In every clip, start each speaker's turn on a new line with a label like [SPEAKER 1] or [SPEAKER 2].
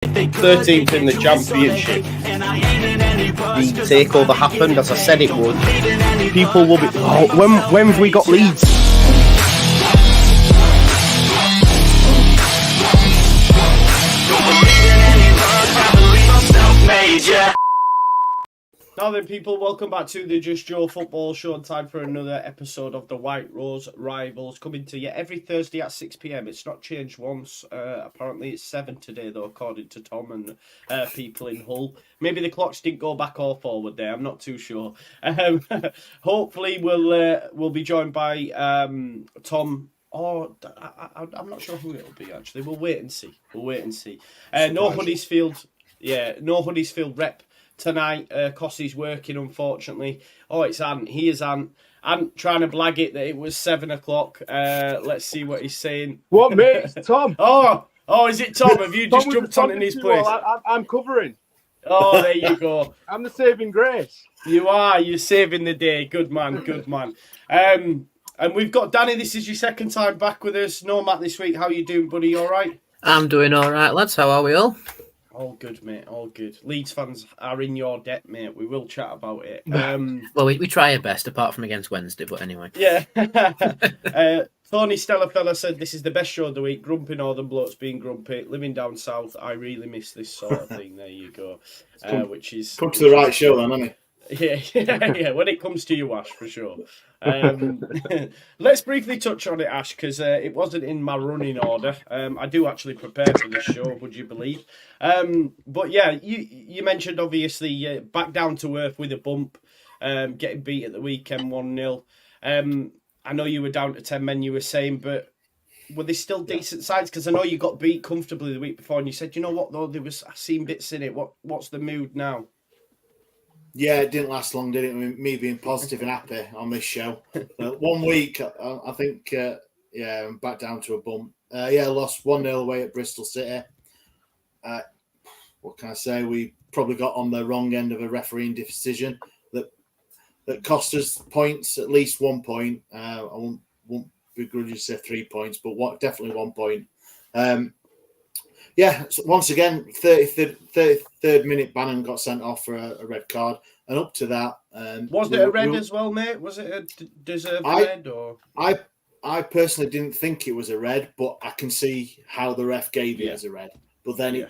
[SPEAKER 1] 13th in the championship. The takeover happened as I said it would. People will be. Oh, when have we got Leeds? Now then, people, welcome back to the Just Joe Football Show, and time for another episode of the White Rose Rivals, coming to you every Thursday at 6 p.m. It's not changed once. Apparently it's 7 today, though, according to Tom and people in Hull. Maybe the clocks didn't go back or forward there. I'm not too sure. Hopefully we'll be joined by Tom. Oh, I'm not sure who it'll be, actually. We'll wait and see. No Huddersfield rep tonight. Cossey's working, unfortunately. Oh, it's Ant. He is Ant. Ant trying to blag it that it was 7 o'clock. Let's see what he's saying.
[SPEAKER 2] What, mate? It's Tom.
[SPEAKER 1] Oh, is it Tom? Have you just jumped on in his place?
[SPEAKER 2] I'm covering.
[SPEAKER 1] Oh, there you go.
[SPEAKER 2] I'm the saving grace.
[SPEAKER 1] You are. You're saving the day. Good man. And we've got Danny. This is your second time back with us. No Matt this week. How you doing, buddy? You all right?
[SPEAKER 3] I'm doing all right, lads. How are we all?
[SPEAKER 1] All good, mate. All good. Leeds fans are in your debt, mate. We will chat about it.
[SPEAKER 3] Well, we try our best, apart from against Wednesday, but anyway.
[SPEAKER 1] Yeah. Tony Stellafella said, this is the best show of the week. Grumpy Northern blokes being grumpy. Living down south, I really miss this sort of thing. There you go. Which is...
[SPEAKER 4] Come to the right show then, hasn't
[SPEAKER 1] he? Yeah. When it comes to you, Ash, for sure. Let's briefly touch on it, Ash, because it wasn't in my running order. I do actually prepare for this show, would you believe? But yeah, you mentioned obviously back down to earth with a bump, getting beat at the weekend 1-0. I know you were down to 10 men, you were saying, but were they still decent sides? Because I know you got beat comfortably the week before, and you said, you know what though, I seen bits in it. What's the mood now?
[SPEAKER 4] Yeah, it didn't last long, did it? Me being positive and happy on this show. 1 week, I think, I'm back down to a bump. Lost 1-0 away at Bristol City. What can I say? We probably got on the wrong end of a refereeing decision that cost us points, at least 1 point. I won't begrudge you to say 3 points, but definitely 1 point. So once again, 33rd minute, Bannon got sent off for a red card, and up to that,
[SPEAKER 1] was it a red as well, mate? Was it a deserved red? Or
[SPEAKER 4] I personally didn't think it was a red, but I can see how the ref gave it as a red. But then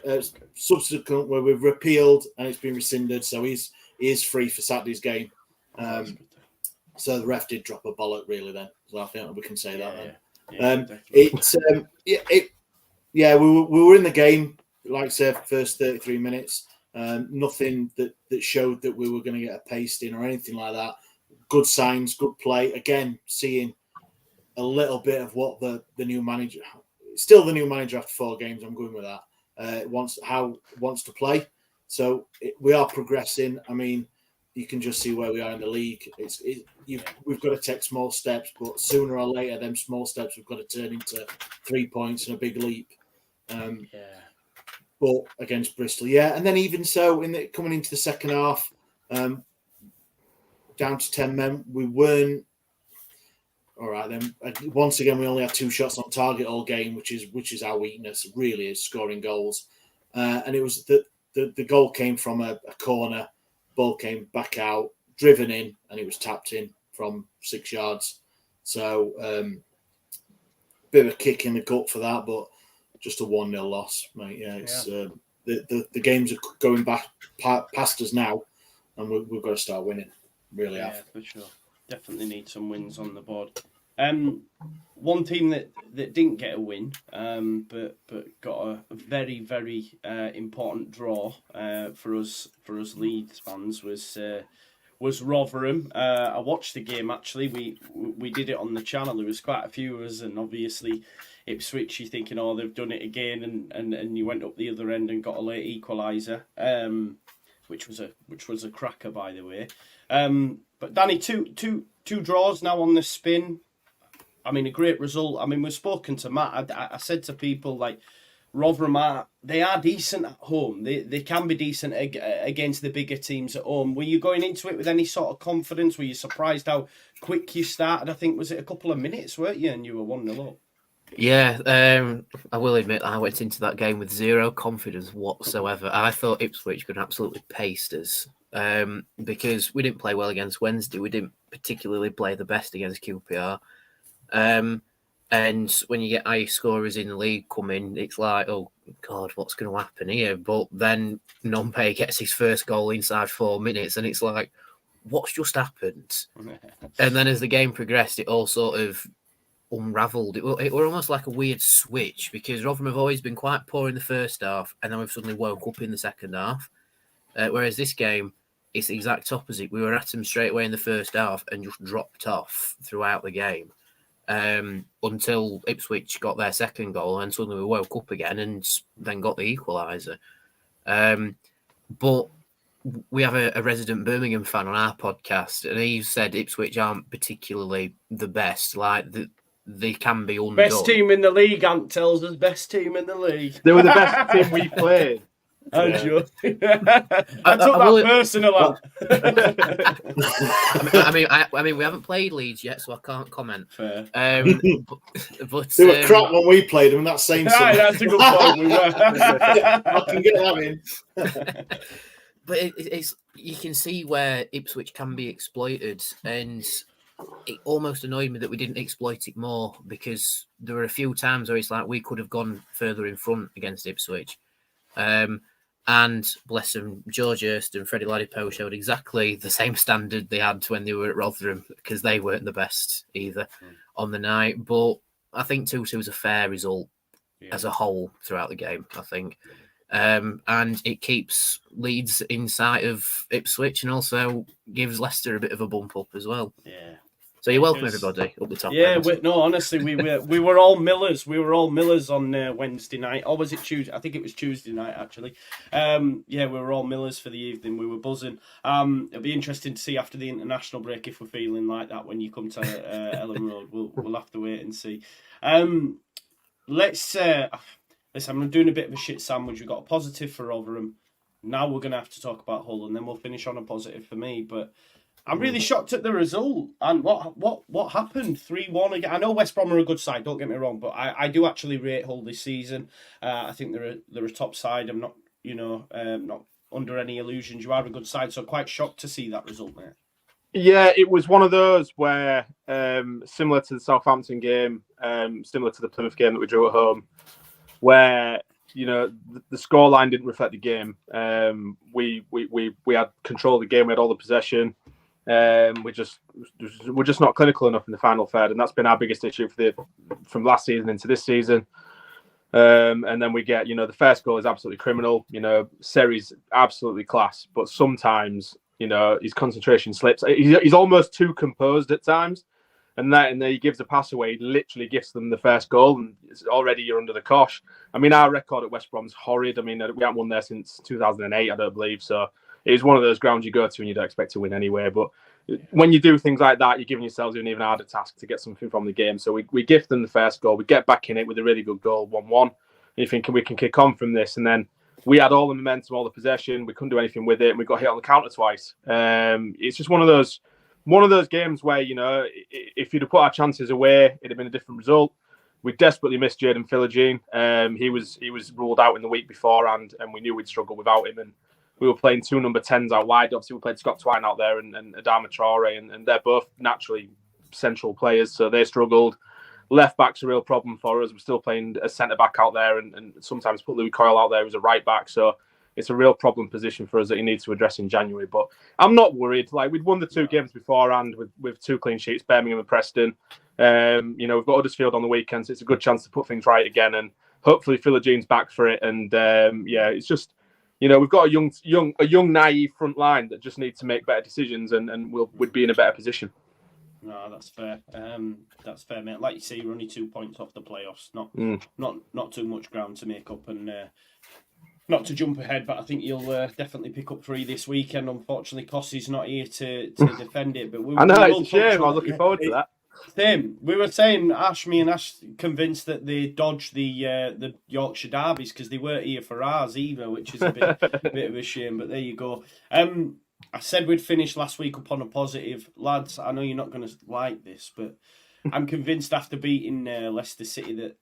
[SPEAKER 4] subsequent where we've repealed and it's been rescinded, so he is free for Saturday's game. So the ref did drop a bollock, really. Then, so I think we can say that. Then. We were in the game, like I said, first 33 minutes. Nothing that showed that we were going to get a pasting or anything like that. Good signs, good play. Again, seeing a little bit of what the new manager, still the new manager after 4 games, I'm going with that, wants to play. So we are progressing. I mean, you can just see where we are in the league. We've got to take small steps, but sooner or later, them small steps we've got to turn into 3 points and a big leap. But against Bristol, and then even so, coming into the second half, down to 10 men, we weren't all right. Then once again, we only had 2 shots on target all game, which is our weakness. Really, is scoring goals. And it was the goal came from a corner, ball came back out, driven in, and it was tapped in from 6 yards. So bit of a kick in the gut for that, but just a 1-0 loss, mate. Yeah, it's the games are going back past us now, and we've got to start winning. Really have.
[SPEAKER 1] For sure. Definitely need some wins on the board. One team that didn't get a win, but got a very, very important draw for us Leeds fans was Rotherham. I watched the game actually. We did it on the channel. There was quite a few of us, and obviously Ipswich, you're thinking, oh, they've done it again, and you went up the other end and got a late equaliser, which was a cracker, by the way. But Danny, two draws now on the spin. I mean, a great result. I mean, we've spoken to Matt. I said to people, like, Rotherham are decent at home. They can be decent against the bigger teams at home. Were you going into it with any sort of confidence? Were you surprised how quick you started? I think, was it a couple of minutes, weren't you? And you were 1-0 up.
[SPEAKER 3] Yeah, I will admit I went into that game with zero confidence whatsoever. I thought Ipswich could absolutely paste us because we didn't play well against Wednesday. We didn't particularly play the best against QPR. And when you get high scorers in the league come in, it's like, oh, God, what's going to happen here? But then Nompe gets his first goal inside 4 minutes, and it's like, what's just happened? And then as the game progressed, it all sort of unravelled. It were almost like a weird switch because Rotherham have always been quite poor in the first half, and then we've suddenly woke up in the second half. Whereas this game, it's the exact opposite. We were at them straight away in the first half and just dropped off throughout the game until Ipswich got their second goal, and suddenly we woke up again and then got the equaliser. But we have a resident Birmingham fan on our podcast, and he said Ipswich aren't particularly the best. Like they can be undone.
[SPEAKER 1] Best team in the league, Ant tells us. Best team in the league.
[SPEAKER 2] They were the best team we played.
[SPEAKER 1] I'm sure. I took that personal.
[SPEAKER 3] I mean, we haven't played Leeds yet, so I can't comment.
[SPEAKER 1] Fair.
[SPEAKER 3] But
[SPEAKER 4] They were crap when we played them. That same summer.
[SPEAKER 1] That's a good point. We were.
[SPEAKER 4] I can get that in.
[SPEAKER 3] But it's you can see where Ipswich can be exploited, and it almost annoyed me that we didn't exploit it more because there were a few times where it's like we could have gone further in front against Ipswich. And bless them, George Hurst and Freddie Ladipo showed exactly the same standard they had when they were at Rotherham because they weren't the best either on the night. But I think 2-2 is a fair result as a whole throughout the game, I think. And it keeps Leeds in sight of Ipswich and also gives Leicester a bit of a bump up as well.
[SPEAKER 1] Yeah.
[SPEAKER 3] So you're welcome, everybody, up the top.
[SPEAKER 1] Yeah, honestly, we were all Millers. We were all Millers on Wednesday night. Or was it Tuesday? I think it was Tuesday night, actually. We were all Millers for the evening. We were buzzing. It'll be interesting to see after the international break if we're feeling like that when you come to Ellen Road. We'll have to wait and see. Listen, I'm doing a bit of a shit sandwich. We've got a positive for Rotherham. Now we're going to have to talk about Hull, and then we'll finish on a positive for me. But I'm really shocked at the result and what happened. 3-1 again. I know West Brom are a good side. Don't get me wrong, but I do actually rate Hull this season. I think they're a top side. I'm not not under any illusions. You are a good side, so quite shocked to see that result, mate.
[SPEAKER 2] Yeah, it was one of those where similar to the Southampton game, similar to the Plymouth game that we drew at home, where the scoreline didn't reflect the game. We had control of the game. We had all the possession. We're just not clinical enough in the final third, and that's been our biggest issue from last season into this season. And then we get, the first goal is absolutely criminal. Seri's absolutely class, but sometimes, his concentration slips. He's almost too composed at times, and then he gives a pass away. He literally gives them the first goal, and already you're under the cosh. I mean, our record at West Brom's horrid. I mean, we haven't won there since 2008, I don't believe. So it is one of those grounds you go to and you don't expect to win anyway. But when you do things like that, you're giving yourselves an even harder task to get something from the game. So we gift them the first goal. We get back in it with a really good goal, 1-1. And you're thinking we can kick on from this. And then we had all the momentum, all the possession. We couldn't do anything with it, and we got hit on the counter twice. It's just one of those games where, if you'd have put our chances away, it'd have been a different result. We desperately missed Jaden Philogene. He was ruled out in the week beforehand, and we knew we'd struggle without him. And we were playing two number 10s out wide. Obviously, we played Scott Twine out there and Adama Traore, and they're both naturally central players, so they struggled. Left back's a real problem for us. We're still playing a centre back out there, and sometimes put Louis Coyle out there as a right back. So it's a real problem position for us that he needs to address in January. But I'm not worried. Like, we'd won the two games beforehand with two clean sheets, Birmingham and Preston. We've got Huddersfield on the weekend, so it's a good chance to put things right again. And hopefully Philogene's back for it. And it's just, we've got a young naive front line that just needs to make better decisions, and we'd be in a better position.
[SPEAKER 1] No, that's fair. That's fair, mate. Like you say, we're only 2 points off the playoffs. Not too much ground to make up, and not to jump ahead, but I think you'll definitely pick up 3 this weekend. Unfortunately, Cossey's not here to defend it. But
[SPEAKER 2] I know, it's a shame. I was looking forward to that.
[SPEAKER 1] Same. We were saying, me and Ash convinced that they dodged the Yorkshire derbies because they weren't here for ours either, which is a bit of a shame. But there you go. I said we'd finish last week up on a positive. Lads, I know you're not going to like this, but I'm convinced after beating Leicester City that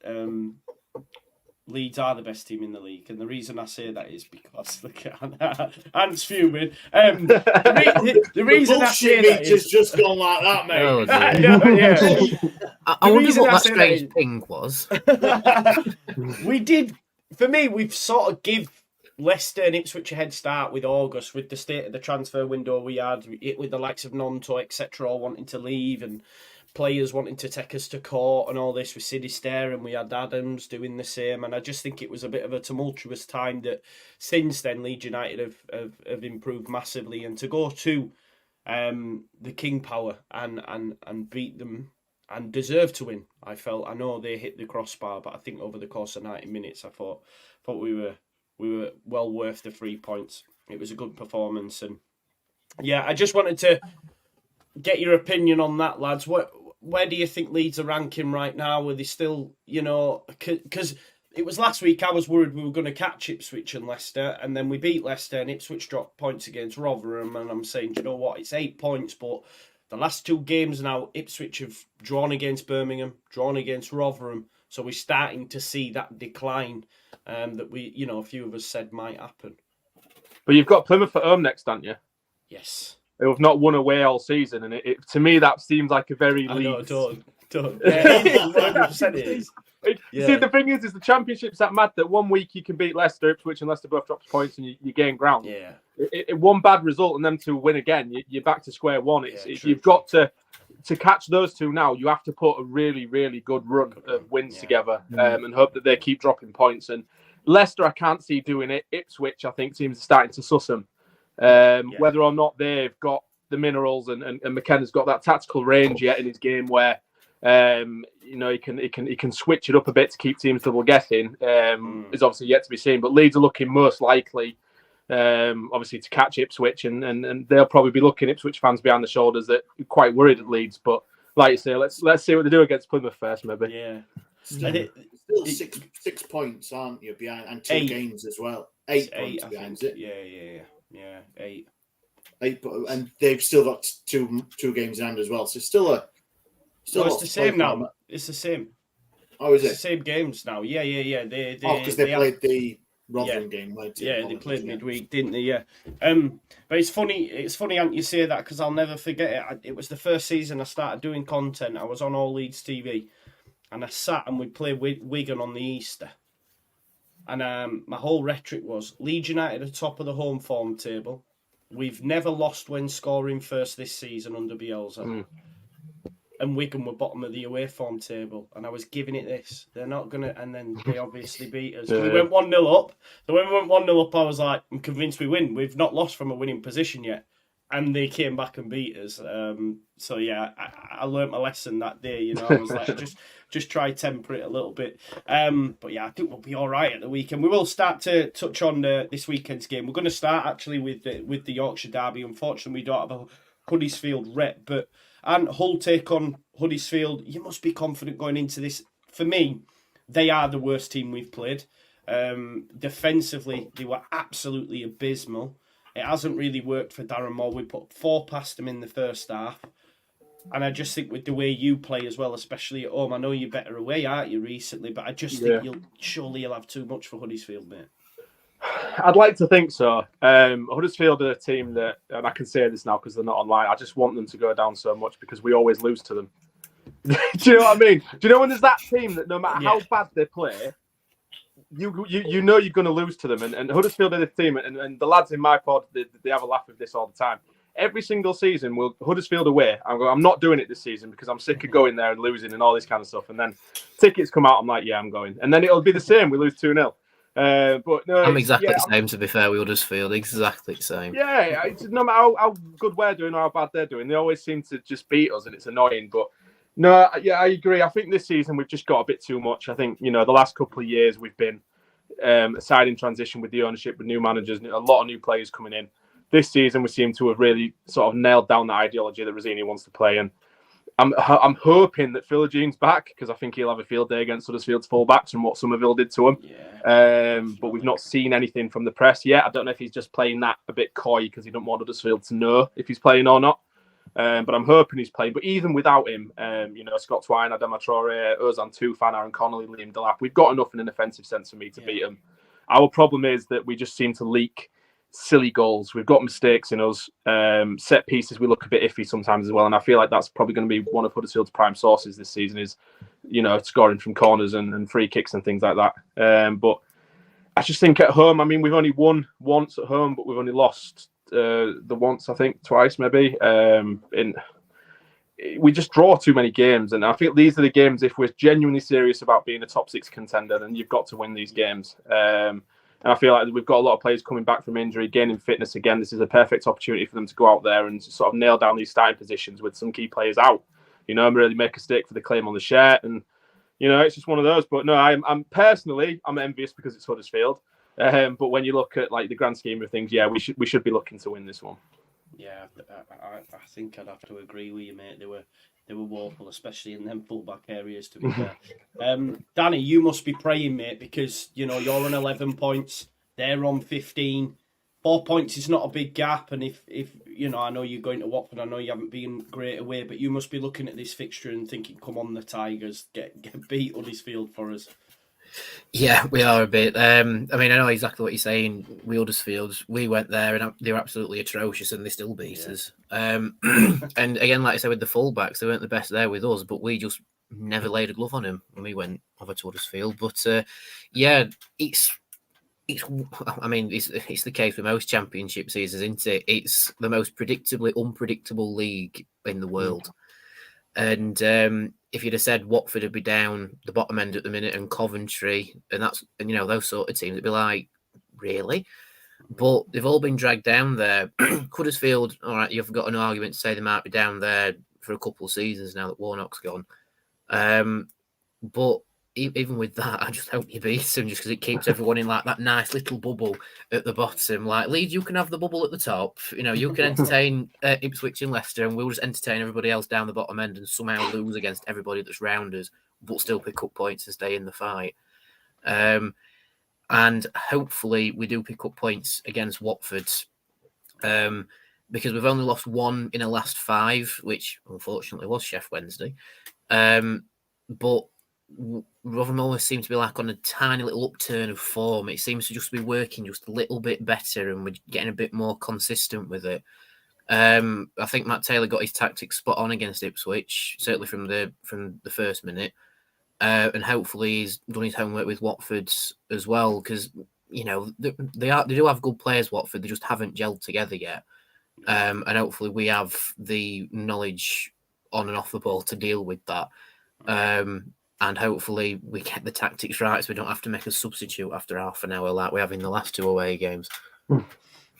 [SPEAKER 1] Leeds are the best team in the league, and the reason I say that is because look at Ant's fuming. The reason I say that is
[SPEAKER 4] just gone like that, mate.
[SPEAKER 3] Oh,
[SPEAKER 1] I
[SPEAKER 3] dear.
[SPEAKER 1] know, yeah.
[SPEAKER 3] I wonder
[SPEAKER 1] reason
[SPEAKER 3] what
[SPEAKER 1] I
[SPEAKER 3] that
[SPEAKER 1] say that
[SPEAKER 3] strange
[SPEAKER 1] is-
[SPEAKER 3] ping was.
[SPEAKER 1] We did, for me, we've sort of give Leicester and Ipswich a head start with August, with the state of the transfer window we had, with the likes of Nonto, etc., all wanting to leave and players wanting to take us to court and all this with Sinister, and we had Adams doing the same. And I just think it was a bit of a tumultuous time that since then Leeds United have improved massively. And to go to the King Power and beat them and deserve to win, I know they hit the crossbar, but I think over the course of 90 minutes I thought we were well worth the 3 points. It was a good performance, and yeah, I just wanted to get your opinion on that, lads. Where do you think Leeds are ranking right now? Are they still, because it was last week I was worried we were going to catch Ipswich and Leicester, and then we beat Leicester and Ipswich dropped points against Rotherham, and I'm saying, do you know what, it's 8 points, but the last 2 games now, Ipswich have drawn against Birmingham, drawn against Rotherham, so we're starting to see that decline that we, a few of us said might happen.
[SPEAKER 2] But you've got Plymouth at home next, haven't you?
[SPEAKER 1] Yes.
[SPEAKER 2] Who have not won away all season, and it to me that seems like a very Leeds.
[SPEAKER 1] Don't. Yeah, 100% it is.
[SPEAKER 2] You see, the thing is the Championship's that mad that 1 week you can beat Leicester, Ipswich, and Leicester both drops points, and you gain ground.
[SPEAKER 1] Yeah.
[SPEAKER 2] One bad result and them to win again, you're back to square one. You've got to catch those two now. You have to put a really, really good run of wins together, and hope that they keep dropping points. And Leicester, I can't see doing it. Ipswich, I think, seems starting to suss them. Whether or not they've got the minerals and McKenna's got that tactical range yet in his game where he can switch it up a bit to keep teams double guessing is obviously yet to be seen. But Leeds are looking most likely, obviously, to catch Ipswich, and they'll probably be looking Ipswich fans behind the shoulders that are quite worried at Leeds. But like you say, let's see what they do against Plymouth first, maybe.
[SPEAKER 1] Yeah.
[SPEAKER 4] Still 6 points, aren't you, behind, and 2 games as well. 8 points behind it.
[SPEAKER 1] Yeah, 8.
[SPEAKER 4] 8, and they've still got two games in hand as well. So it's
[SPEAKER 1] the same now. It's the same.
[SPEAKER 4] Oh, is it?
[SPEAKER 1] It's the same games now. Yeah.
[SPEAKER 4] Because they played the Rotherham game, weren't they?
[SPEAKER 1] Yeah, they played midweek, didn't they? Yeah. But it's funny, Ant, you say that because I'll never forget it. It was the first season I started doing content. I was on All Leeds TV, and I sat and we played Wigan on the Easter. And my whole rhetoric was Leeds United at the top of the home form table. We've never lost when scoring first this season under Bielsa. And Wigan were bottom of the away form table. And I was giving it this. They're not going to... And then they obviously beat us. We went 1-0 up. So when we went 1-0 up, I was like, I'm convinced we win. We've not lost from a winning position yet. And they came back and beat us. So, yeah, I learnt my lesson that day. I was like, just try temper it a little bit. But, yeah, I think we'll be all right at the weekend. We will start to touch on this weekend's game. We're going to start, actually, with the Yorkshire derby. Unfortunately, we don't have a Huddersfield rep. But and Hull take on Huddersfield. You must be confident going into this. For me, they are the worst team we've played. Defensively, they were absolutely abysmal. It hasn't really worked for Darren Moore. We put 4 past him in the first half. And I just think with the way you play as well, especially at home, I know you're better away, aren't you, recently? But I just think you'll have too much for Huddersfield, mate.
[SPEAKER 2] I'd like to think so. Huddersfield are a team that, and I can say this now because they're not online, I just want them to go down so much because we always lose to them. Do you know what I mean? Do you know when there's that team that no matter how bad they play, you know you're going to lose to them? And Huddersfield are the team, and the lads in my pod, they have a laugh with this all the time. Every single season, Huddersfield away, I'm not doing it this season because I'm sick of going there and losing and all this kind of stuff. And then tickets come out, I'm like, yeah, I'm going. And then it'll be the same. We lose 2-0. But no,
[SPEAKER 3] I'm exactly the same, to be fair, with Huddersfield. Exactly the same.
[SPEAKER 2] Yeah, no matter how good we're doing or how bad they're doing, they always seem to just beat us, and it's annoying. But no, yeah, I agree. I think this season we've just got a bit too much. I think, the last couple of years we've been a side in transition with the ownership, with new managers, a lot of new players coming in. This season we seem to have really sort of nailed down the ideology that Rosini wants to play, and I'm hoping that Philogene back because I think he'll have a field day against Huddersfield's fullbacks and what Somerville did to him. Yeah, but we've not seen anything from the press yet. I don't know if he's just playing that a bit coy because he don't want Huddersfield to know if he's playing or not. But I'm hoping he's playing. But even without him, Scott Twine, Adama Traore, Ozan Tufan, Aaron Connolly, Liam Delap, we've got enough in an offensive sense for me to beat them. Our problem is that we just seem to leak silly goals. We've got mistakes in us. Set pieces, we look a bit iffy sometimes as well. And I feel like that's probably going to be one of Huddersfield's prime sources this season is, scoring from corners and free kicks and things like that. But I just think at home, I mean, we've only won once at home, but we've only lost twice maybe. We just draw too many games, and I think these are the games. If we're genuinely serious about being a top 6 contender, then you've got to win these games. And I feel like we've got a lot of players coming back from injury, gaining fitness again. This is a perfect opportunity for them to go out there and sort of nail down these starting positions with some key players out. Really make a stake for the claim on the shirt, and it's just one of those. But no, I'm envious because it's Huddersfield. But when you look at like the grand scheme of things, we should be looking to win this one.
[SPEAKER 1] Yeah, I think I'd have to agree with you, mate. They were woeful, especially in them fullback areas. To be fair, Danny, you must be praying, mate, because you're on 11 points, they're on 15. 4 points is not a big gap, and if I know you're going to Watford, I know you haven't been great away, but you must be looking at this fixture and thinking, "Come on, the Tigers, get beat Huddersfield for us."
[SPEAKER 3] Yeah, we are a bit. I know exactly what you're saying. We Huddersfield, we went there and they were absolutely atrocious, and they still beat us. And again, like I said, with the fullbacks, they weren't the best there with us, but we just never laid a glove on him when we went over to Huddersfield. But it's the case with most championship seasons, isn't it? It's the most predictably unpredictable league in the world. And if you'd have said Watford would be down the bottom end at the minute and Coventry and those sort of teams, it'd be like, really? But they've all been dragged down there. Huddersfield, all right, you've got an argument to say they might be down there for a couple of seasons now that Warnock's gone. But even with that, I just hope you beat them just because it keeps everyone in like that nice little bubble at the bottom. Like Leeds, you can have the bubble at the top. You can entertain Ipswich and Leicester, and we'll just entertain everybody else down the bottom end and somehow lose against everybody that's round us, but still pick up points and stay in the fight. And hopefully we do pick up points against Watford, because we've only lost one in the last 5, which unfortunately was Sheffield Wednesday. But Rotherham always seems to be like on a tiny little upturn of form. It seems to just be working just a little bit better, and we're getting a bit more consistent with it. I think Matt Taylor got his tactics spot on against Ipswich, certainly from the first minute, and hopefully he's done his homework with Watford as well, because they do have good players. Watford, they just haven't gelled together yet, and hopefully we have the knowledge on and off the ball to deal with that. And hopefully we get the tactics right so we don't have to make a substitute after half an hour like we have in the last 2 away games.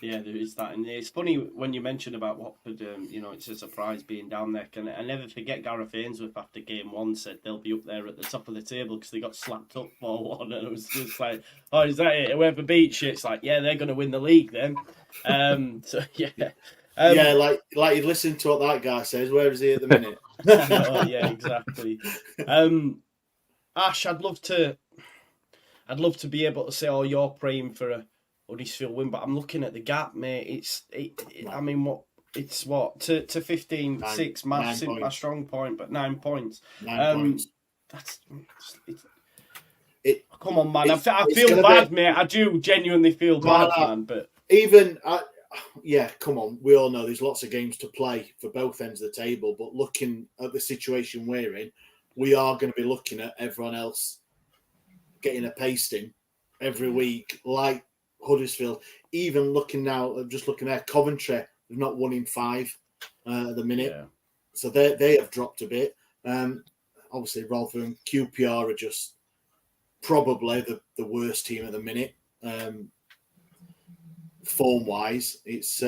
[SPEAKER 1] Yeah, there is that. And it's funny when you mentioned about Watford, it's a surprise being down there. I never forget Gareth Ainsworth after game 1 said they'll be up there at the top of the table because they got slapped up 4-1. And it was just like, oh, is that it? Whoever beats you, it's like, yeah, they're going to win the league then.
[SPEAKER 4] Like you listen to what that guy says. Where is he at the minute?
[SPEAKER 1] Yeah, exactly. Ash, I'd love to be able to say, oh, you're praying for a Huddersfield win, but I'm looking at the gap, mate. It's what to 15, 6, massive, a strong point, but 9 points.
[SPEAKER 4] 9 points.
[SPEAKER 1] Come on, man. I feel bad, mate. I do genuinely feel bad, man. But
[SPEAKER 4] come on. We all know there's lots of games to play for both ends of the table, but looking at the situation we're in, we are going to be looking at everyone else getting a pasting every week, like Huddersfield. Even looking at Coventry, they've not won in 5 at the minute. Yeah. So they have dropped a bit. Obviously, Rotherham, QPR are just probably the worst team at the minute. Form-wise, it's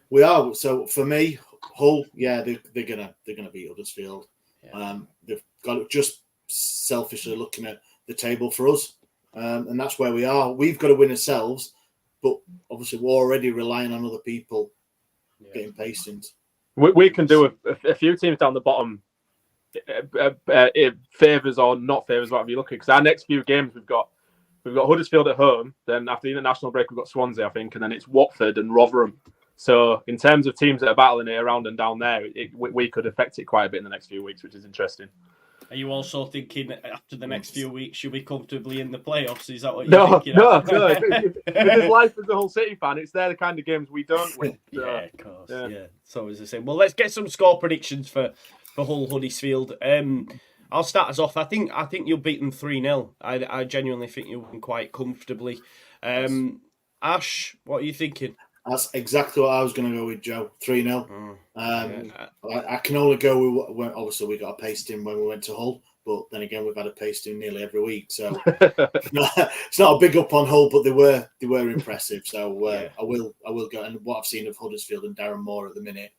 [SPEAKER 4] we are. So for me, Hull, they're gonna beat Huddersfield. Yeah. They've got to just selfishly looking at the table for us, and that's where we are. We've got to win ourselves, but obviously we're already relying on other people getting pastings.
[SPEAKER 2] We can do a few teams down the bottom. Favours or not favours, whatever you look at. Because our next few games we've got Huddersfield at home. Then after the international break we've got Swansea, I think, and then it's Watford and Rotherham. So in terms of teams that are battling it around and down there, we could affect it quite a bit in the next few weeks, which is interesting.
[SPEAKER 1] Are you also thinking after the next few weeks you'll be comfortably in the playoffs? Is that what you're thinking?
[SPEAKER 2] No. If there's life as a Hull City fan, they're the kind of games we don't win. So,
[SPEAKER 1] yeah, of course. Yeah, it's always the same. Well, let's get some score predictions for Hull Huddersfield. I'll start us off. I think you'll beat them 3-0. I genuinely think you'll win quite comfortably. Ash, what are you thinking?
[SPEAKER 4] That's exactly what I was going to go with, Joe. 3-0. I can only go with, obviously we got a pasting when we went to Hull, but then again we've had a pasting nearly every week, so it's not a big up on Hull, but they were impressive. So I will go. And what I've seen of Huddersfield and Darren Moore at the minute,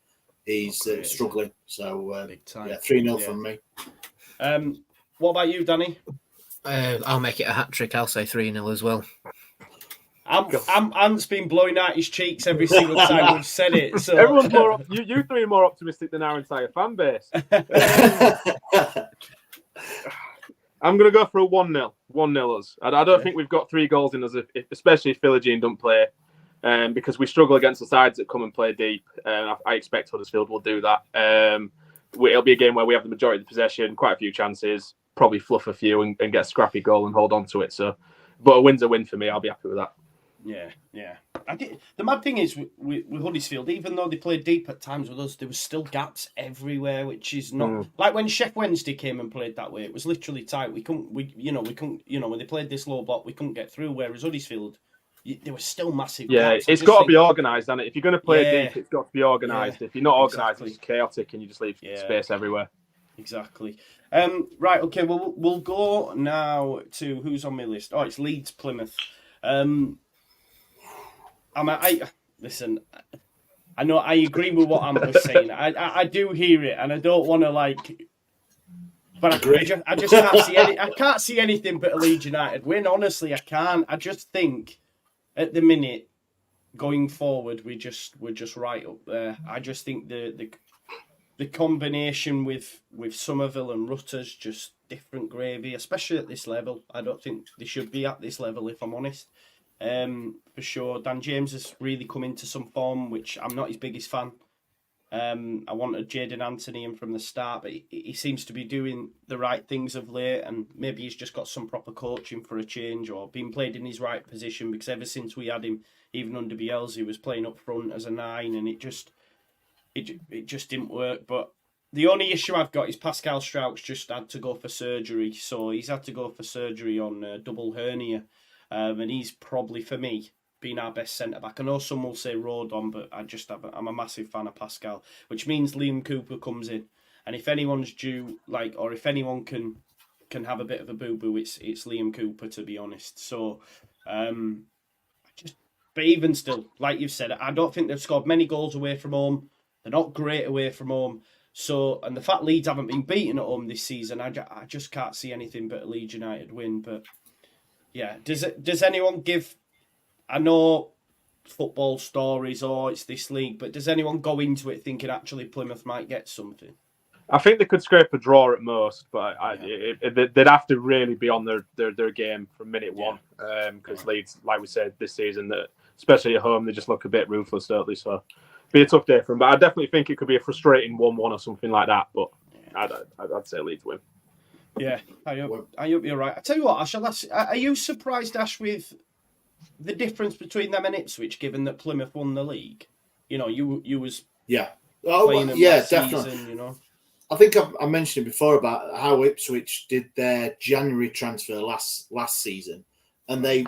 [SPEAKER 4] he's struggling. So
[SPEAKER 1] big time.
[SPEAKER 4] 3-0 from me.
[SPEAKER 1] What about you, Danny?
[SPEAKER 3] I'll make it a hat trick. I'll say 3-0 as well.
[SPEAKER 1] Ant's been blowing out his cheeks every single time we've said it. So
[SPEAKER 2] everyone's more. You three are more optimistic than our entire fan base. I'm going to go for a 1-0. 1-0 us. I don't think we've got 3 goals in us, especially if Philogene don't play, because we struggle against the sides that come and play deep. I expect Huddersfield will do that. It'll be a game where we have the majority of the possession, quite a few chances, probably fluff a few and get a scrappy goal and hold on to it. So, but a win's a win for me. I'll be happy with that.
[SPEAKER 1] Yeah. The mad thing is with Huddersfield, even though they played deep at times with us, there was still gaps everywhere, which is not like when Sheff Wednesday came and played that way. It was literally tight. We couldn't, when they played this low block, we couldn't get through. Whereas Huddersfield, there were still massive gaps.
[SPEAKER 2] It's got to be organised, and if you're going to play deep, it's got to be organised. If you're not organised, it's chaotic, and you just leave space everywhere.
[SPEAKER 1] Exactly. Right. Okay. Well, we'll go now to who's on my list. Oh, it's Leeds Plymouth. Listen. I know I agree with what Amber's saying. I do hear it, and I don't want to but I just can't see any. I can't see anything but a Leeds United win. Honestly, I can't. I just think at the minute going forward, we're just right up there. I just think the combination with Somerville and Rutter's just different gravy, especially at this level. I don't think they should be at this level, if I'm honest. For sure, Dan James has really come into some form, which I'm not his biggest fan. I wanted Jadon Anthony in from the start, but he seems to be doing the right things of late, and maybe he's just got some proper coaching for a change or been played in his right position, because ever since we had him, even under Bielsa, he was playing up front as a 9, and it just didn't work. But the only issue I've got is Pascal Strauch's just had to go for surgery, so he's had to go for surgery on double hernia. And he's probably, for me, been our best centre-back. I know some will say Rodon, but I'm a massive fan of Pascal, which means Liam Cooper comes in. And if anyone's due, or if anyone can have a bit of a boo-boo, it's Liam Cooper, to be honest. So, but even still, like you've said, I don't think they've scored many goals away from home. They're not great away from home. So, and the fact Leeds haven't been beaten at home this season, I just can't see anything but a Leeds United win. But yeah, does anyone give? I know football stories, it's this league, but does anyone go into it thinking actually Plymouth might get something?
[SPEAKER 2] I think they could scrape a draw at most, but they'd have to really be on their game from minute one, because Leeds, like we said this season, that especially at home, they just look a bit ruthless, don't they? So be a tough day for them. But I definitely think it could be a frustrating 1-1 or something like that. But I'd say Leeds win.
[SPEAKER 1] Yeah, I hope you're right. I tell you what, Ash, are you surprised, Ash, with the difference between them and Ipswich, given that Plymouth won the league? You know, you was playing them last
[SPEAKER 4] definitely.
[SPEAKER 1] Season, you know.
[SPEAKER 4] I think I mentioned it before about how Ipswich did their January transfer last season, and they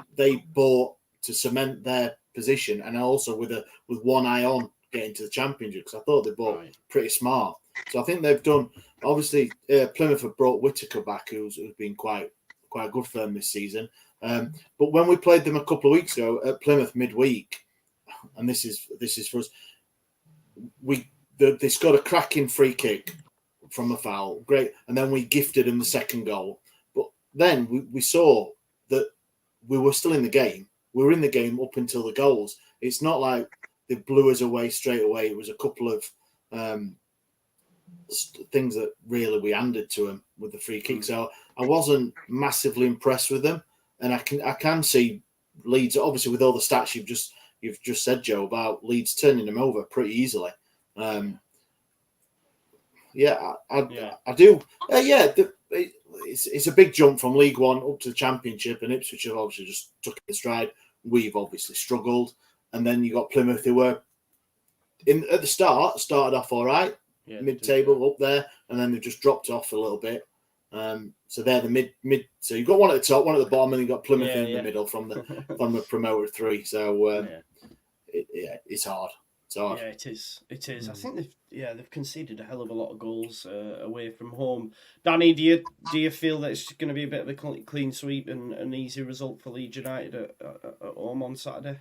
[SPEAKER 4] bought to cement their position, and also with one eye on getting to the Championship, because I thought they bought pretty smart. So I think they've done. Obviously, Plymouth have brought Whittaker back, who's been quite good for them this season. But when we played them a couple of weeks ago at Plymouth midweek, and this is for us, they scored a cracking free kick from a foul, great, and then we gifted them the second goal. But then we saw that we were still in the game. We were in the game up until the goals. It's not like they blew us away straight away. It was a couple of things that really we handed to them with the free kick. So I wasn't massively impressed with them, and I can see Leeds, obviously with all the stats you've just said, Joe, about Leeds turning them over pretty easily. I do. It's a big jump from League One up to the Championship, and Ipswich have obviously just took it in stride. We've obviously struggled, and then you got Plymouth, who were at the started off all right, mid-table up there, and then they've just dropped off a little bit. So they're the mid. So you've got one at the top, one at the bottom, and you've got Plymouth in the middle from the promoter 3. So it's hard. It's hard.
[SPEAKER 1] Yeah, it is. It is. I think they've conceded a hell of a lot of goals away from home. Danny, do you feel that it's going to be a bit of a clean sweep and an easy result for Leeds United at home on Saturday?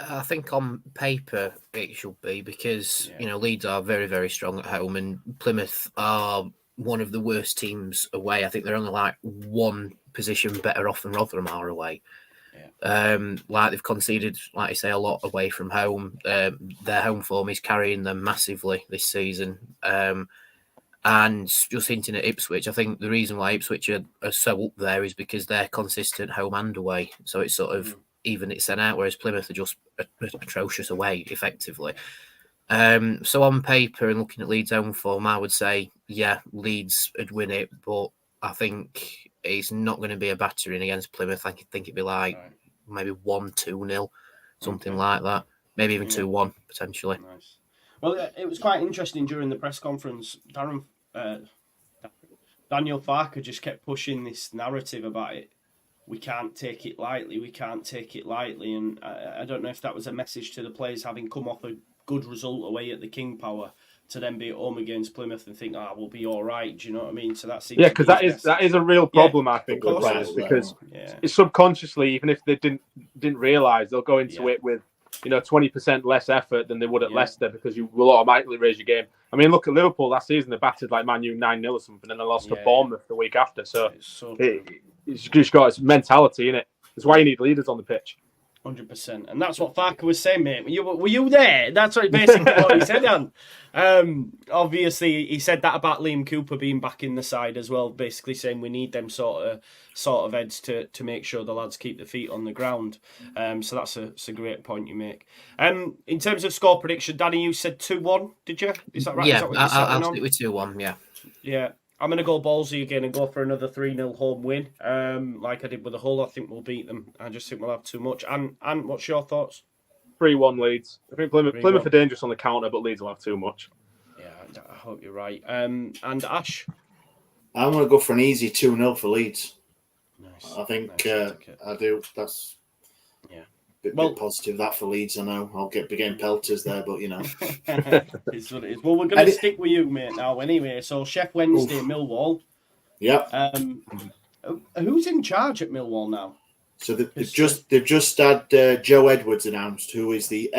[SPEAKER 3] I think on paper it should be, because Leeds are very, very strong at home, and Plymouth are one of the worst teams away. I think they're only like one position better off than Rotherham are away. Like they've conceded, like I say, a lot away from home. Their home form is carrying them massively this season. And just hinting at Ipswich, I think the reason why Ipswich are so up there is because they're consistent home and away. So it's sort of even it's sent out, whereas Plymouth are just atrocious away, effectively. So on paper and looking at Leeds' home form, I would say, Leeds would win it, but I think it's not going to be a battering against Plymouth. I think it'd be like maybe 1-2-0, something like that. Maybe even 2-1, potentially.
[SPEAKER 1] Nice. Well, it was quite interesting during the press conference. Daniel Farker just kept pushing this narrative about it. We can't take it lightly. We can't take it lightly. And I don't know if that was a message to the players having come off a good result away at the King Power to then be at home against Plymouth and think, we'll be all right. Do you know what I mean? So that's
[SPEAKER 2] because that is a real problem, I think, with players, because it's subconsciously, even if they didn't realise, they'll go into it with 20% less effort than they would at Leicester, because you will automatically raise your game. I mean, look at Liverpool last season; they battered like Man U 9-0 or something, and they lost to Bournemouth the week after. So it's just got its mentality in it. That's why you need leaders on the pitch.
[SPEAKER 1] 100%, and that's what Farker was saying, mate. Were you there? That's basically what he said, Dan. Obviously, he said that about Liam Cooper being back in the side as well. Basically, saying we need them sort of heads to make sure the lads keep their feet on the ground. So that's a great point you make. In terms of score prediction, Danny, you said 2-1, did you? Is that right?
[SPEAKER 3] Yeah, I'll stick with 2-1. Yeah.
[SPEAKER 1] Yeah. I'm going to go ballsy again and go for another 3-0 home win, like I did with the Hull. I think we'll beat them. I just think we'll have too much. And what's your thoughts?
[SPEAKER 2] 3-1 Leeds. I think Plymouth are dangerous on the counter, but Leeds will have too much.
[SPEAKER 1] Yeah, I hope you're right. And Ash?
[SPEAKER 4] I'm going to go for an easy 2-0 for Leeds.
[SPEAKER 1] Nice.
[SPEAKER 4] I think I do. That's a bit positive, that, for Leeds. I know I'll be getting pelters there, but
[SPEAKER 1] It's what it is. Well, we're going to stick with you, mate, now anyway. So Sheffield Wednesday, Millwall.
[SPEAKER 4] Yeah.
[SPEAKER 1] Who's in charge at Millwall now?
[SPEAKER 4] So they've just had Joe Edwards announced, who is the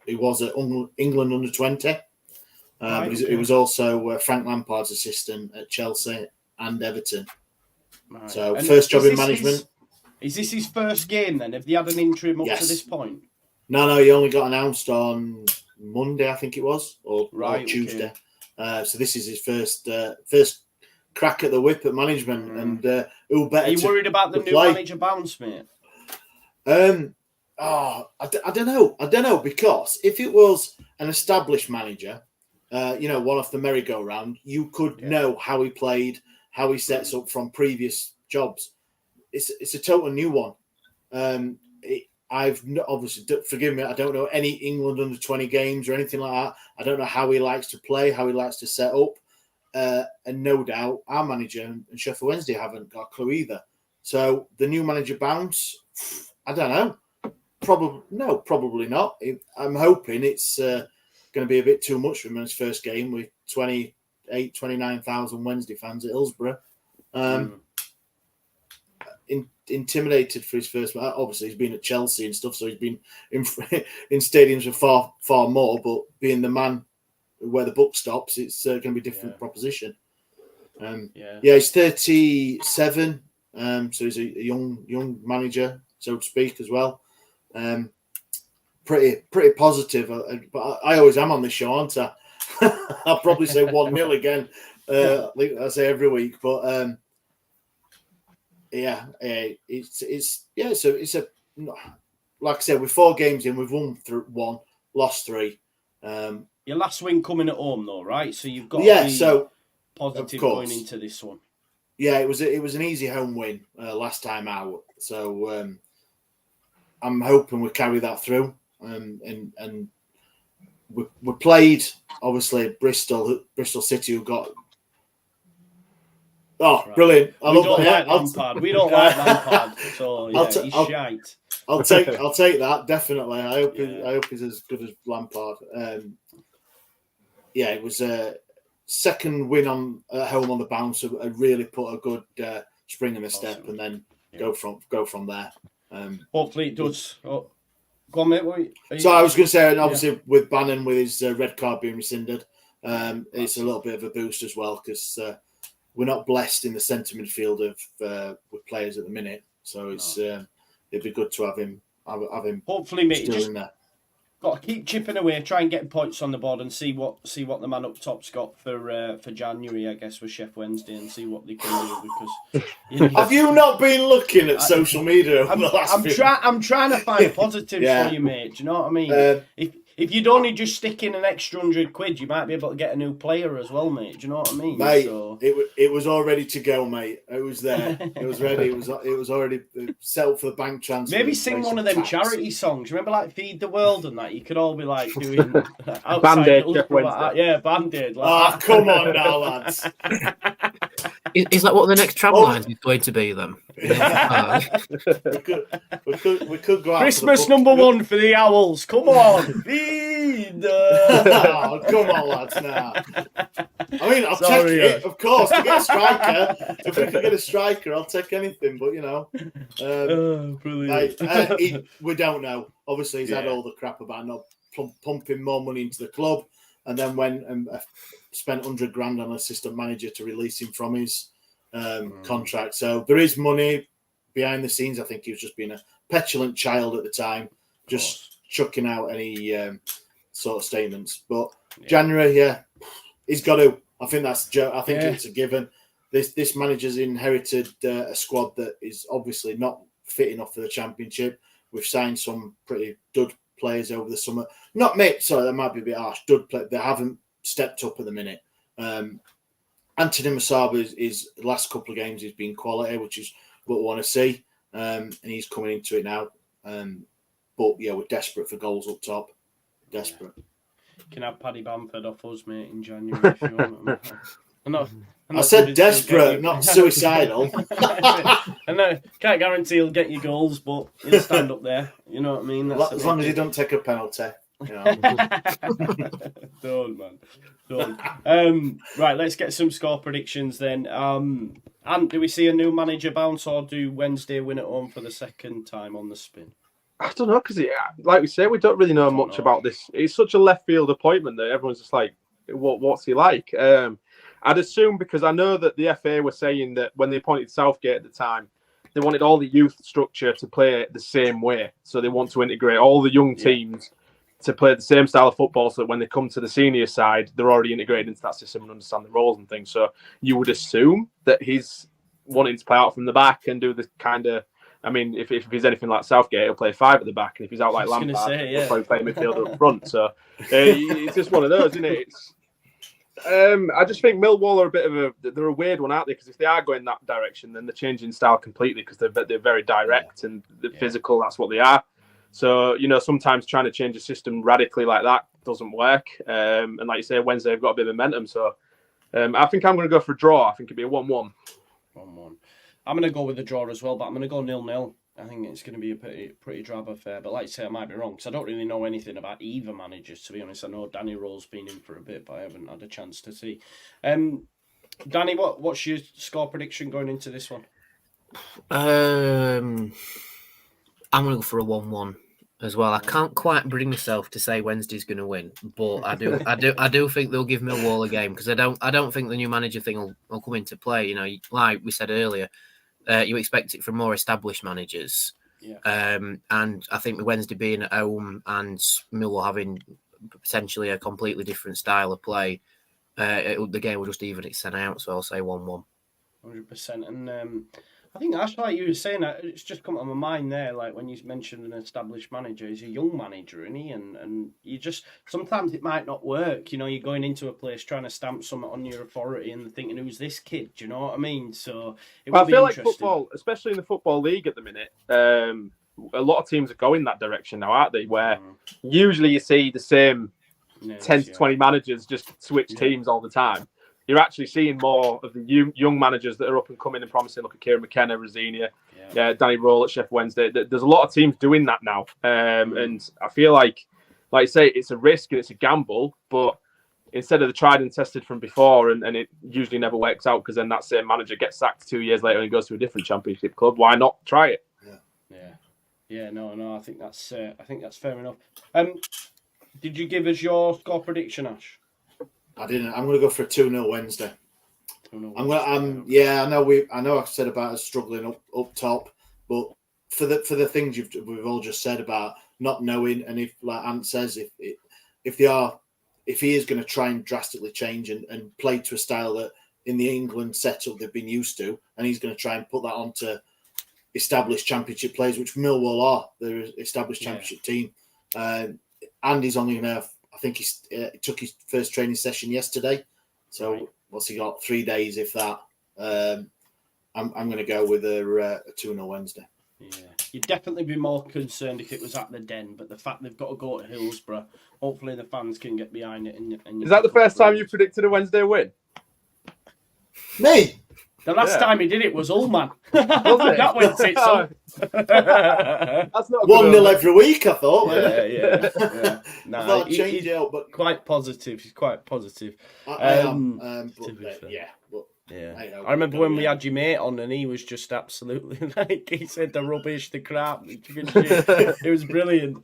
[SPEAKER 4] he was at England under-20. But he was also Frank Lampard's assistant at Chelsea and Everton. Right. So first job in management.
[SPEAKER 1] Is this his first game then? Have they had an interim up to this point?
[SPEAKER 4] No, he only got announced on Monday, I think it was, or Tuesday. Okay. So this is his first crack at the whip at management, and who better?
[SPEAKER 1] Are you worried about the new manager bounce, mate?
[SPEAKER 4] I don't know, because if it was an established manager, one off the merry-go-round, you could know how he played, how he sets up from previous jobs. It's a total new one. Obviously, forgive me, I don't know any England under 20 games or anything like that. I don't know how he likes to play, how he likes to set up. And no doubt our manager and Sheffield Wednesday haven't got a clue either. So the new manager bounce, I don't know. Probably not. I'm hoping it's going to be a bit too much for him in his first game with 29,000 Wednesday fans at Hillsborough. Intimidated for his first match. Obviously, he's been at Chelsea and stuff, so he's been in stadiums for far more. But being the man where the buck stops, it's going to be a different proposition. He's 37, so he's a young manager, so to speak, as well. Pretty positive, but I always am on this show, aren't I? I'll probably say 1-0 again, like I say every week, but. like I said, we're 4 games in. We've won 1, lost 3.
[SPEAKER 1] Your last win coming at home, though, right? So you've got
[SPEAKER 4] yeah,
[SPEAKER 1] to be
[SPEAKER 4] so
[SPEAKER 1] positive going into this one.
[SPEAKER 4] Yeah, it was an easy home win last time out. So I'm hoping we carry that through. And we played obviously Bristol City, who got. Oh, right. Brilliant!
[SPEAKER 1] We don't like Lampard. We don't like Lampard. So yeah, he's shite.
[SPEAKER 4] I'll take that definitely. I hope he's as good as Lampard. Yeah, it was a second win at home on the bounce. I really put a good spring in the step, and then go from there.
[SPEAKER 1] Hopefully it does. Oh, go on, mate.
[SPEAKER 4] So I was going to say, and obviously with Bannon with his red card being rescinded, it's a little bit of a boost as well, because we're not blessed in the centre midfield with players at the minute. So it's it'd be good to have him.
[SPEAKER 1] Hopefully, mate.
[SPEAKER 4] Still
[SPEAKER 1] just
[SPEAKER 4] in there.
[SPEAKER 1] Got to keep chipping away, try and get points on the board, and see what the man up top's got for January, I guess, with Chef Wednesday, and see what they can do. Because
[SPEAKER 4] have you not been looking at social media?
[SPEAKER 1] I'm trying to find positives for you, mate. Do you know what I mean? If you'd only just stick in an extra £100, you might be able to get a new player as well, mate. Do you know what I mean?
[SPEAKER 4] Mate, it was all ready to go, mate. It was there. It was ready. It was already set up for the bank transfer.
[SPEAKER 1] Maybe sing one of them charity songs. Remember, like Feed the World and that. You could all be like doing
[SPEAKER 2] Band-Aid, Jeff Wednesday.
[SPEAKER 1] Yeah, Band-Aid.
[SPEAKER 4] Like come on now, lads.
[SPEAKER 3] Is that what the next travel lines is going to be then?
[SPEAKER 4] we could go out
[SPEAKER 1] Christmas number 1 for the Owls. Come on.
[SPEAKER 4] Oh, come on, lads, now. I mean, I'll take it, of course, to get a striker. If we can get a striker, I'll take anything, but, brilliant. We don't know. Obviously, he's had all the crap about not pumping more money into the club, and then went and spent $100,000 on an assistant manager to release him from his contract. So there is money behind the scenes. I think he was just being a petulant child at the time, just chucking out any sort of statements. But January, he's got to. I think it's a given. This manager's inherited a squad that is obviously not fit enough for the Championship. We've signed some pretty dud players over the summer. Not me, sorry, that might be a bit harsh. Dud players, they haven't stepped up at the minute. Anthony Masaba is the last couple of games he's been quality, which is what we want to see. And he's coming into it now. But yeah, we're desperate for goals up top. Desperate.
[SPEAKER 1] You can have Paddy Bamford off us, mate, in January if you want.
[SPEAKER 4] I said desperate, not suicidal.
[SPEAKER 1] I know, can't guarantee he'll get you goals, but he'll stand up there. You know what I mean?
[SPEAKER 4] As long as he don't take a penalty.
[SPEAKER 1] Don't, man. Don't. Right, let's get some score predictions then. And do we see a new manager bounce, or do Wednesday win at home for the second time on the spin?
[SPEAKER 2] I don't know, because like we say, we don't really know much about this. It's such a left field appointment that everyone's just like, what's he like? I'd assume, because I know that the FA were saying that when they appointed Southgate at the time, they wanted all the youth structure to play the same way. So they want to integrate all the young teams to play the same style of football, so that when they come to the senior side, they're already integrated into that system and understand the roles and things. So you would assume that he's wanting to play out from the back and do the kind of, I mean, if he's anything like Southgate, he'll play 5 at the back, and if he's out like Lampard, he'll probably play midfielder up front. So it's just one of those, isn't it? I just think Millwall are they're a weird one, aren't they? Because if they are going that direction, then they're changing style completely, because they're very direct and physical. That's what they are. So, sometimes trying to change a system radically like that doesn't work. And like you say, Wednesday have got a bit of momentum. So I think I'm going to go for a draw. I think it'd be a 1-1.
[SPEAKER 1] 1-1. I'm going to go with a draw as well, but I'm going to go 0-0. I think it's going to be a pretty drab affair. But like I say, I might be wrong, because I don't really know anything about either managers, to be honest. I know Danny Rowe's been in for a bit, but I haven't had a chance to see. Danny, what's your score prediction going into this one?
[SPEAKER 3] I'm going to go for a 1-1 as well. I can't quite bring myself to say Wednesday's going to win, but I do think they'll give Millwall a game, because I don't think the new manager thing will come into play. Like we said earlier, you expect it from more established managers. Yeah. And I think with Wednesday being at home and Millwall having potentially a completely different style of play, the game will just even itself out. So I'll say 1-1.
[SPEAKER 1] 100%. And I think that's like you were saying. It's just come to my mind there. Like when you mentioned an established manager, he's a young manager, isn't he? And you just sometimes it might not work. You know, you're going into a place trying to stamp something on your authority and thinking, "Who's this kid?" Do you know what I mean? So it
[SPEAKER 2] Well,
[SPEAKER 1] will
[SPEAKER 2] I feel
[SPEAKER 1] be
[SPEAKER 2] like
[SPEAKER 1] interesting.
[SPEAKER 2] football, especially in the Football League at the minute, a lot of teams are going that direction now, aren't they? Where usually you see the same 10 to 20 managers just switch teams all the time. You're actually seeing more of the young managers that are up and coming and promising. Look at Kieran McKenna, Rosenia, Danny Roll at Sheffield Wednesday. There's a lot of teams doing that now. And I feel like you say, it's a risk and it's a gamble, but instead of the tried and tested from before, and it usually never works out because then that same manager gets sacked 2 years later and goes to a different championship club, why not try it?
[SPEAKER 1] No, I think that's fair enough. Did you give us your score prediction, Ash?
[SPEAKER 4] I didn't. I'm going to go for a 2-0 Wednesday. I know I've said about us struggling up top, but for the things we've all just said about not knowing, and if, like Ant says, if he is going to try and drastically change and play to a style that in the England setup they've been used to, and he's going to try and put that onto established championship players, which Millwall are. They're an established championship team. Andy's only going to, I think he took his first training session yesterday. So what's he got? 3 days, if that. I'm going to go with a 2-0 Wednesday.
[SPEAKER 1] Yeah, you'd definitely be more concerned if it was at the Den, but the fact they've got to go to Hillsborough, hopefully the fans can get behind it. And
[SPEAKER 2] is that the first time you predicted a Wednesday win?
[SPEAKER 4] Me?
[SPEAKER 1] The last time he did it was Ullman.
[SPEAKER 2] Was it?
[SPEAKER 1] That went 6-0.
[SPEAKER 2] That's not
[SPEAKER 4] 1-0 every week, I thought.
[SPEAKER 1] Yeah.
[SPEAKER 4] I thought I'd change it up, but
[SPEAKER 1] quite positive. He's quite positive.
[SPEAKER 4] I am.
[SPEAKER 1] I remember when we had your mate on, and he was just absolutely like he said the rubbish, the crap. It was brilliant.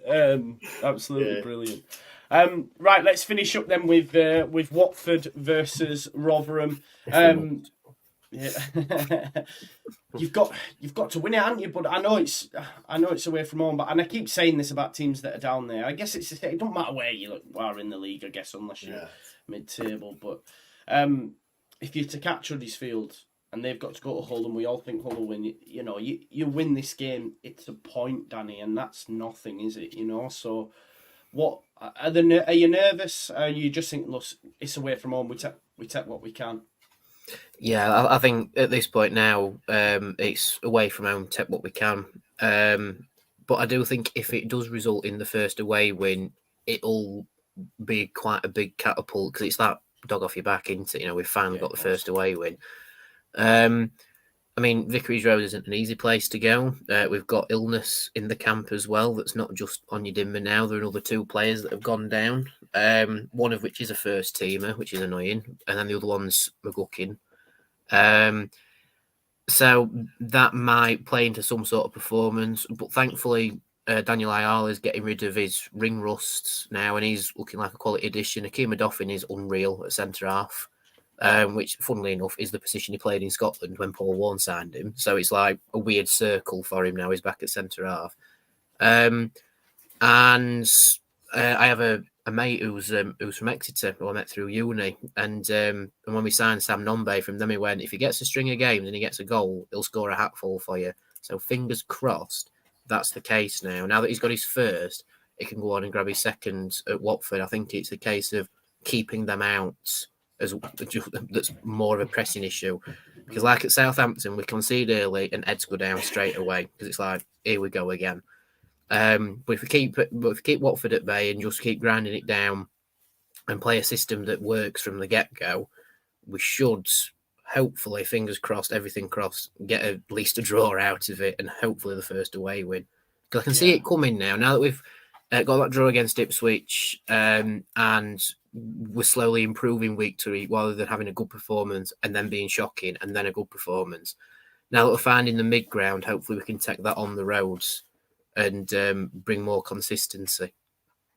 [SPEAKER 1] Absolutely brilliant. Right, let's finish up then with Watford versus Rotherham. You've got to win it, haven't you? But I know it's away from home. And I keep saying this about teams that are down there. I guess it don't matter where you are in the league, I guess, unless you're mid-table. But if you're to catch Huddersfield and they've got to go to Hull, and we all think Hull will win, you win this game. It's a point, Danny, and that's nothing, is it? So what are you nervous? Are you just think, look, it's away from home. We take what we can.
[SPEAKER 3] Yeah, I think at this point now, it's away from home, take what we can. But I do think if it does result in the first away win, it'll be quite a big catapult because it's that dog off your back, isn't it? We've finally got the first away win. I mean, Vicarage Road isn't an easy place to go. We've got illness in the camp as well. That's not just on your dimmer now. There are another 2 players that have gone down. One of which is a first teamer, which is annoying, and then the other one's McGuckin. So that might play into some sort of performance. But thankfully, Daniel Ayala is getting rid of his ring rusts now, and he's looking like a quality addition. Akima Doffin is unreal at centre half. Which, funnily enough, is the position he played in Scotland when Paul Warne signed him. So it's like a weird circle for him now. He's back at centre half. And I have a mate who's from Exeter, who I met through uni. And when we signed Sam Nombe from them, he went, if he gets a string of games and he gets a goal, he'll score a hatful for you. So fingers crossed, that's the case now. Now that he's got his first, he can go on and grab his second at Watford. I think it's a case of keeping them out. That's more of a pressing issue because, like at Southampton, we concede early and heads go down straight away because it's like, here we go again. But if we keep Watford at bay and just keep grinding it down and play a system that works from the get-go, we should hopefully, fingers crossed, everything crossed, get at least a draw out of it and hopefully the first away win. Because I can see it coming now that we've got that draw against Ipswich and we're slowly improving week to week rather than having a good performance and then being shocking and then a good performance. Now that we're finding the mid-ground, hopefully we can take that on the roads and bring more consistency.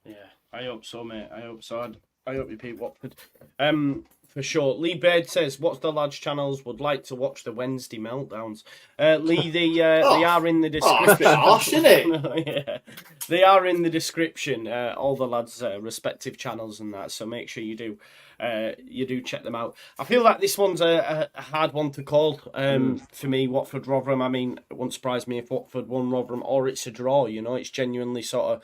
[SPEAKER 1] Yeah, I hope so, mate. I hope so. I hope you beat Watford. For sure. Lee Baird says, "What's the lads' channels? Would like to watch the Wednesday meltdowns." Lee, they are in the description.
[SPEAKER 4] That's a bit harsh, isn't it?
[SPEAKER 1] Yeah, they are in the description. All the lads' respective channels and that. So make sure you do check them out. I feel like this one's a hard one to call. For me, Watford Rotherham. I mean, it wouldn't surprise me if Watford won Rotherham or it's a draw. You know, it's genuinely sort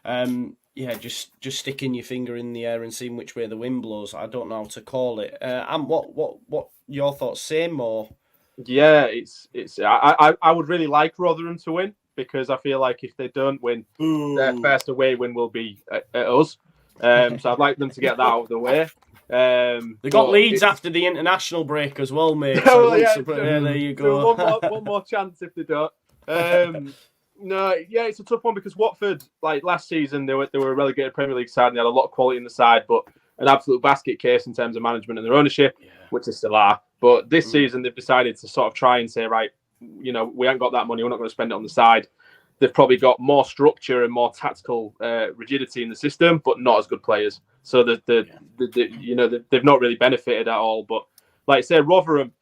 [SPEAKER 1] of. Just sticking your finger in the air and seeing which way the wind blows. I don't know how to call it. And what your thoughts? Same or?
[SPEAKER 2] Yeah, it's. I would really like Rotherham to win because I feel like if they don't win, their first away win will be at us. So I'd like them to get that out of the way.
[SPEAKER 1] They got Leeds after the international break as well, mate.
[SPEAKER 2] So
[SPEAKER 1] there you go.
[SPEAKER 2] So one more chance if they don't. No, yeah, it's a tough one because Watford, like last season, they were a relegated Premier League side and they had a lot of quality in the side, but an absolute basket case in terms of management and their ownership, which they still are. But this season, they've decided to sort of try and say, right, we ain't got that money, we're not going to spend it on the side. They've probably got more structure and more tactical rigidity in the system, but not as good players. So they've not really benefited at all. But like I say, Rotherham,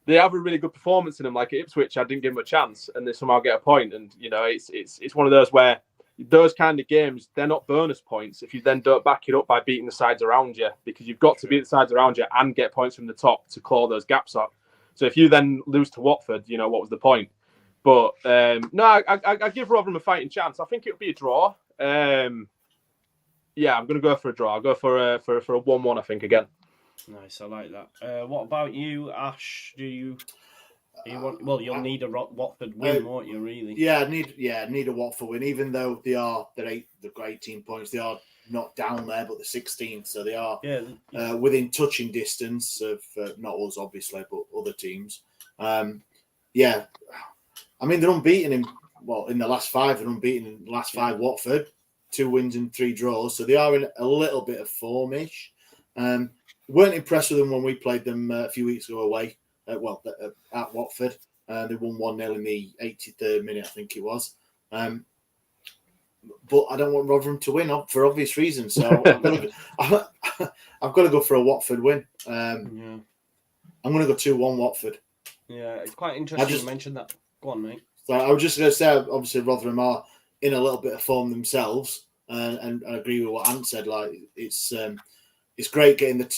[SPEAKER 2] they have a really good performance in them. Like at Ipswich, I didn't give them a chance, and they somehow get a point. And it's one of those where those kind of games, they're not bonus points if you then don't back it up by beating the sides around you, because you've got to beat the sides around you and get points from the top to claw those gaps up. So if you then lose to Watford, what was the point? But no, I give Rotherham a fighting chance. I think it would be a draw. I'm going to go for a draw. I'll go for a 1-1. I think again.
[SPEAKER 1] Nice, I like that. What about you, Ash? Do you want? Well, you'll need a Watford win, won't you? Really?
[SPEAKER 4] Yeah, need a Watford win. Even though they've got 18 points, they are not down there, but they're 16th, so they are within touching distance of not us, obviously, but other teams. I mean, they're unbeaten in the last 5. They're unbeaten in the last 5. Watford, 2 wins and 3 draws, so they are in a little bit of form-ish. Weren't impressed with them when we played them a few weeks ago away. At Watford, they won 1-0 in the 83rd minute, I think it was. But I don't want Rotherham to win for obvious reasons. So I've got to go for a Watford win. I'm going to go 2-1 Watford.
[SPEAKER 1] Yeah, it's quite interesting you mentioned that. Go on, mate.
[SPEAKER 4] So I was just going to say, obviously Rotherham are in a little bit of form themselves, and I agree with what Ant said. Like it's great getting the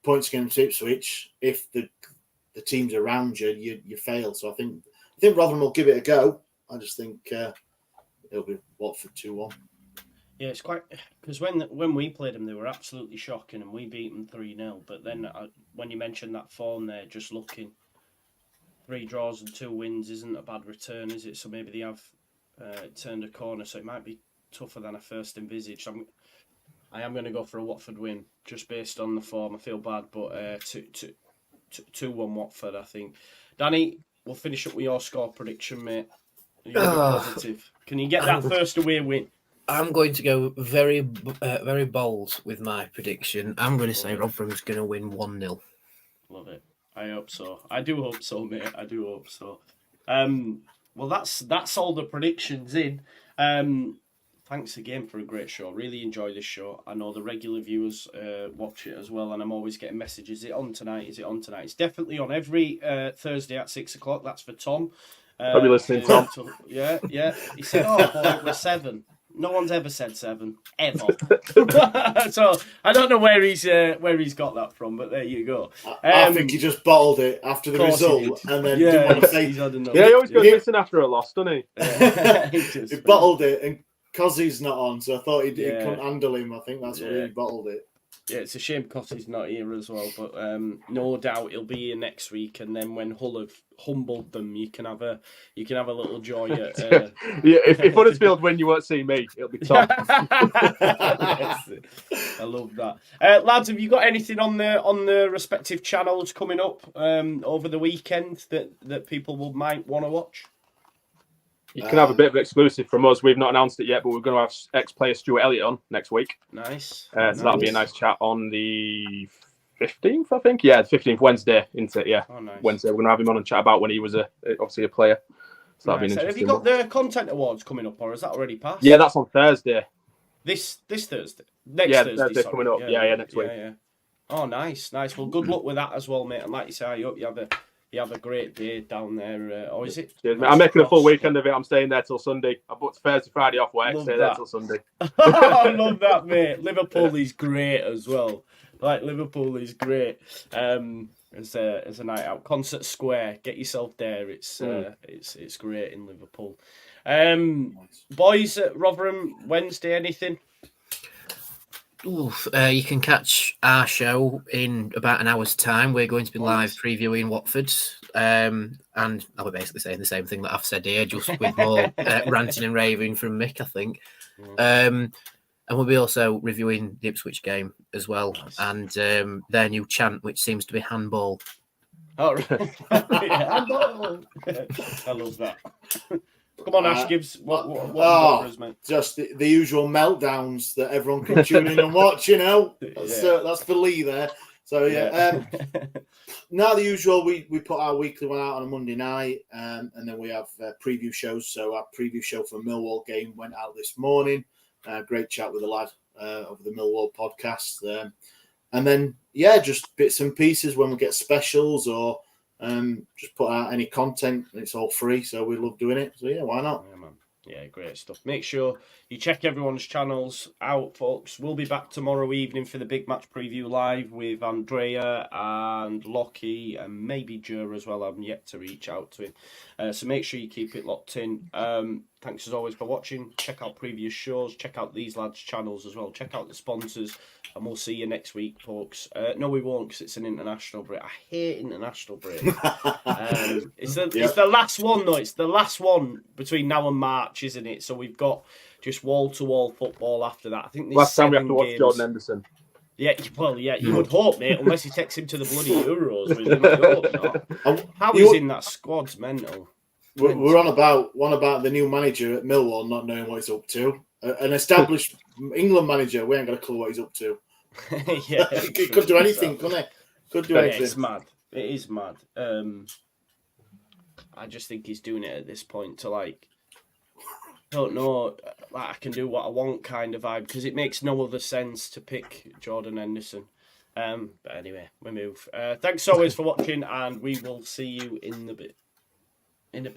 [SPEAKER 4] points against Ipswich. If the teams around you fail. So I think Rotherham will give it a go. I just think it'll be Watford 2-1.
[SPEAKER 1] Yeah, it's quite because when we played them, they were absolutely shocking, and we beat them 3-0. But then when you mentioned that form there, just looking, 3 draws and 2 wins isn't a bad return, is it? So maybe they have turned a corner. So it might be tougher than I first envisaged. I am going to go for a Watford win just based on the form. I feel bad, but 2-1 Watford, I think. Danny, we'll finish up with your score prediction, mate. You're positive. Can you get that first away win?
[SPEAKER 3] I'm going to go very bold with my prediction. I'm going to say Rotherham's going to win 1-0.
[SPEAKER 1] Love it. I hope so. I do hope so, mate. I do hope so. Well, that's all the predictions in. Thanks again for a great show. Really enjoy this show. I know the regular viewers watch it as well, and I'm always getting messages. Is it on tonight? Is it on tonight? It's definitely on every Thursday at 6 o'clock. That's for Tom.
[SPEAKER 2] Probably listening, Tom.
[SPEAKER 1] Yeah. He said, "Oh, boy, we're 7." No one's ever said 7 ever. So I don't know where he's got that from, but there you go.
[SPEAKER 4] I think he just bottled it after the result, and then didn't want to say.
[SPEAKER 2] He always goes missing after a loss, doesn't he?
[SPEAKER 4] He bottled it, and Cozzy's not on, so I thought he couldn't handle him. I think that's why he bottled it.
[SPEAKER 1] Yeah, it's a shame Cossy's not here as well, but no doubt he'll be here next week. And then when Hull have humbled them, you can have a little joy. At,
[SPEAKER 2] if Huddersfield win, you won't see me. It'll be Tom.
[SPEAKER 1] I love that, lads. Have you got anything on the respective channels coming up over the weekend that people might want to watch?
[SPEAKER 2] You can have a bit of an exclusive from us. We've not announced it yet, but we're going to have ex-player Stuart Elliott on next week.
[SPEAKER 1] Nice.
[SPEAKER 2] So that'll be a nice chat on the 15th, I think. Yeah, the 15th Wednesday, isn't it? Yeah, nice. Wednesday. We're going to have him on and chat about when he was obviously a player. So that'll be an interesting.
[SPEAKER 1] Have you got the Content Awards coming up, or is that already passed?
[SPEAKER 2] Yeah, that's on Thursday.
[SPEAKER 1] This Thursday? Next Thursday,
[SPEAKER 2] Thursday
[SPEAKER 1] sorry.
[SPEAKER 2] coming up. Yeah, next week.
[SPEAKER 1] Yeah. Oh, nice. Well, good luck with that as well, mate. And like you say, I hope you have a great day down there. Or is it?
[SPEAKER 2] Cheers, mate. I'm making a full weekend of it. I'm staying there till Sunday. I booked Thursday, Friday off work.
[SPEAKER 1] Love
[SPEAKER 2] Stay
[SPEAKER 1] that.
[SPEAKER 2] there till Sunday.
[SPEAKER 1] I love that, mate. Liverpool is great as well. Like, Liverpool is great. As a night out, Concert Square. Get yourself there. It's great in Liverpool. Boys at Rotherham Wednesday. Anything?
[SPEAKER 3] You can catch our show in about an hour's time. We're going to be live previewing Watford, and I was basically saying the same thing that I've said here, just with more ranting and raving from Mick, I think. And we'll be also reviewing the Ipswich game as well, and their new chant, which seems to be handball.
[SPEAKER 1] Oh, right. Handball. I love that. Come on, Ash, Gibbs. What for us, mate?
[SPEAKER 4] Just the usual meltdowns that everyone can tune in and watch, That's for Lee there. So, now the usual, we put our weekly one out on a Monday night, and then we have preview shows. So our preview show for Millwall game went out this morning. Great chat with the lad of the Millwall podcast. And then, just bits and pieces when we get specials or just put out any content. It's all free, so we love doing it. So why not?
[SPEAKER 1] Yeah, man. Yeah, great stuff. Make sure you check everyone's channels out, folks. We'll be back tomorrow evening for the big match preview live with Andrea and Lockie and maybe Joe as well. I'm yet to reach out to him. So make sure you keep it locked in. Thanks as always for watching. Check out previous shows. Check out these lads' channels as well. Check out the sponsors. And we'll see you next week, folks. No, we won't, because it's an international break. I hate international break. It's the last one, though. It's the last one between now and March, isn't it? So we've got just wall-to-wall football after that. I think there's
[SPEAKER 2] last time we have to
[SPEAKER 1] 7
[SPEAKER 2] watch
[SPEAKER 1] games.
[SPEAKER 2] Jordan Henderson.
[SPEAKER 1] Yeah, well, you would hope, mate, unless he takes him to the bloody Euros with him. I hope not. How he's in that squad's mental.
[SPEAKER 4] We're on about the new manager at Millwall not knowing what he's up to. An established England manager, we ain't got a clue what he's up to.
[SPEAKER 1] Yeah,
[SPEAKER 4] he could do anything, couldn't he? Could do anything.
[SPEAKER 1] It's mad. It is mad. I just think he's doing it at this point to I don't know, I can do what I want kind of vibe, because it makes no other sense to pick Jordan Henderson. But anyway, we move. Thanks always for watching, and we will see you in a bit. Yeah.